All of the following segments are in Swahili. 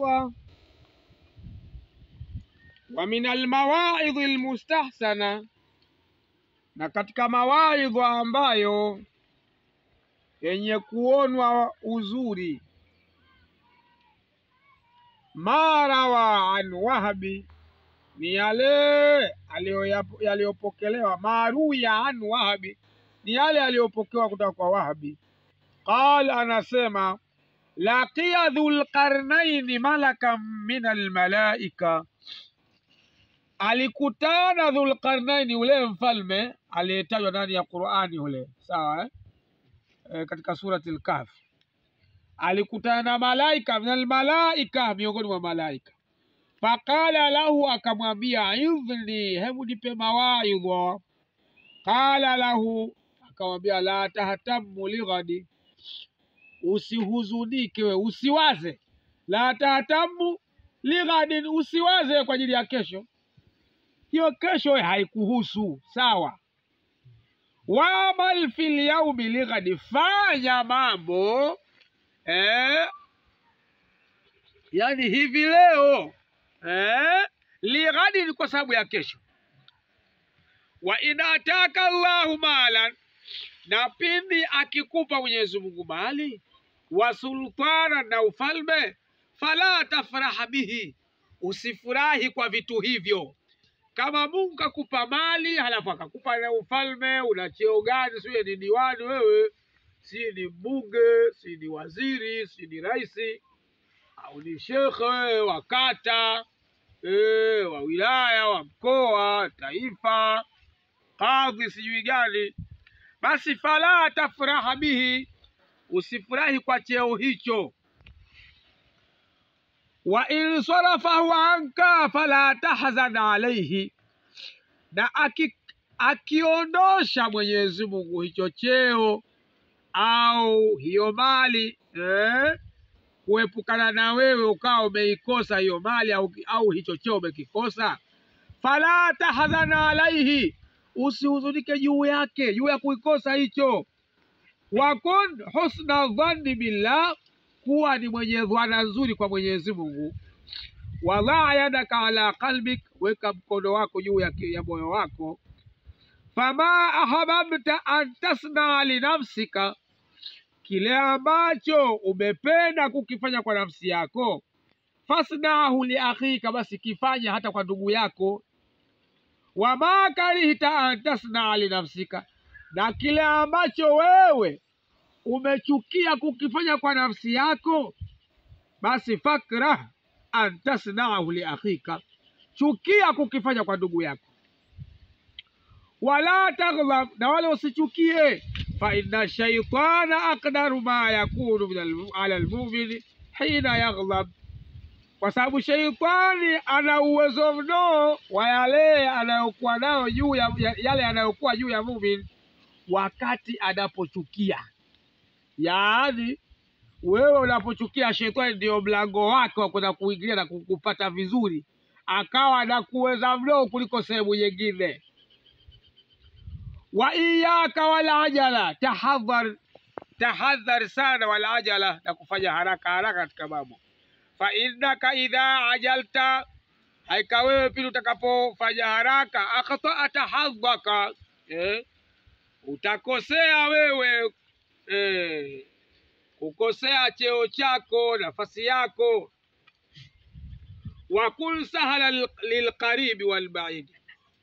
wa min almawaidhi almustahsana, na katika mawaidha ambayo yenye kuonwa uzuri, marawa an Wahabi, ni yale yaliyopokelewa, maruya an Wahabi, ni yale yaliyopokewa kutoka kwa Wahabi. Qala, anasema laqiya Dhul Qarnaini malakan min almalaika, alikutana Dhul Qarnaini, ule mfalme aliyetajwa ndani ya Qur'ani ule, sawa katika surati al-Kahf, alikutana na malaika min almalaika, miongoni mwa malaika. Faqala lahu, akamwambia idhni, hebu nipe mawaidha. Qala lahu, akamwambia la tahtammu lighadi, usihuzunike we, usiwaze. La tahtammu lighadin, usiwaze kwa ajili ya kesho, hiyo kesho haikuhusu, sawa. Wamal fil yaumi lighadi, fanya mambo yani hivi leo lighadi, kwa sababu ya kesho. Wa in ataka Allahu malan, na pindi akikupa Mwenyezi Mungu mali, wa sultana, na ufalme, fala tafraha bihi, usifurahi kwa vitu hivyo. Kama Mungu kakupa mali halafu akakupa na ufalme, una cheo gani? Sio ni diwani wewe, si ni mbunge, si ni waziri, si ni raisi, au ni shekhe wa kata, wa wilaya, wa mkoa, taifa, kadhi, sijui gani, basi fala tafraha bihi, usifurahi kwa cheo hicho. Wa in sarafahu anka fala tahzan alayhi, na akiondosha Mwenyezi Mungu hicho cheo au hiyo mali kuepukana na wewe, ukawa umeikosa hiyo mali au hicho cheo umekikosa, fala tahzan alayhi, usihuzunike juu yake, juu ya kuikosa hicho. Wakun husna dhanni billah, kuwa ni mwenye dhana nzuri kwa Mwenyezi Mungu. Wadha yadaka ala qalbik, weka mkono wako juu ya moyo wako. Fama ahababta an tasna li nafsika, kile ambacho umependa kukifanya kwa nafsi yako, fasnahu li akhika, basi kifanya hata kwa ndugu yako. Wama karihta an tasna li nafsika, na kile ambacho wewe umechukia kukifanya kwa nafsi yako, basi fakrah an tasna'ahu li akhika, chukia kukifanya kwa ndugu yako. Wala taghdab, na wala usichukie. Fa inna shaytana aqdaru ma yakunu ala almu'min hina yaghdab, kwa sababu shaytani ana uwezo mno wa yale anayokuwa nayo juu ya yale anayokuwa juu ya mu'min wakati anapochukia. Yaani wewe unapochukia, shetani ndio mlango wake wa kwenda kuingilia na kukupata vizuri, akawa anakuweza mno kuliko sehemu nyingine. Wa iyaka wala ajala, tahadhar sana wala ajala, na kufanya haraka katika mambo. Fa innaka idha ajalta, haika wewe pili utakapofanya haraka, akhata tahadhaka, utakosea wewe, kukosea cheo chako, nafasi yako. Wa kun sahala lilqaribi walbaid,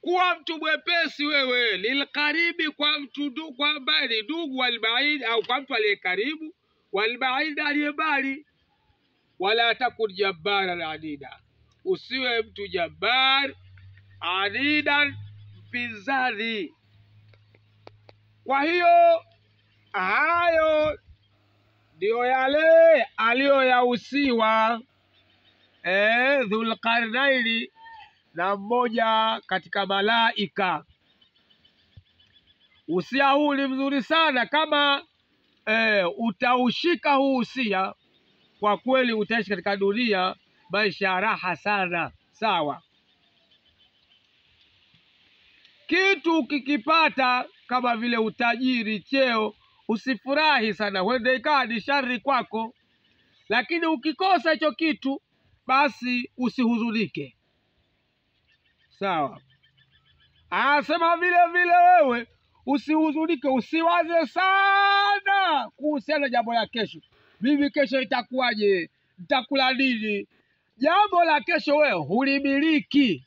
kuwa mtu mwepesi wewe, lilqaribi, kwa mtu kwa mbali, ndugu, walbaid, au kwa mtu aliye karibu, walbaid, aliye mbali. Wala takun jabbaran anida, usiwe mtu jabbar, anidan, mpinzani. Kwa hiyo hayo ndio yale aliyoyahusiwa Dhul Qarnaini na mmoja katika malaika. Usia huu ni mzuri sana, kama utaushika huu usia, kwa kweli utaishi katika dunia maisha raha sana, sawa. Kitu kikipata kama vile utajiri, cheo, usifurahi sana, huenda ikawa ni shari kwako. Lakini ukikosa hicho kitu, basi usihuzunike. Sawa. Anasema vile vile wewe usihuzunike, usiwaze sana kuhusiana na jambo la kesho. Mimi kesho itakuwaje? Nitakula nini? Jambo la kesho wewe hulimiliki.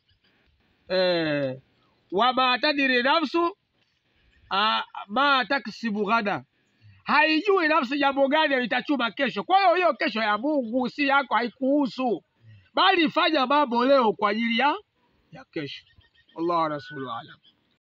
Wama tadiri nafsu ma taksibu ghada. Haijui nafsi jambo gani litachuma kesho. Kwa hiyo kesho ya Mungu si yako, haikuhusu. Bali fanya mambo leo kwa ajili ya kesho. Allah rasulu alam.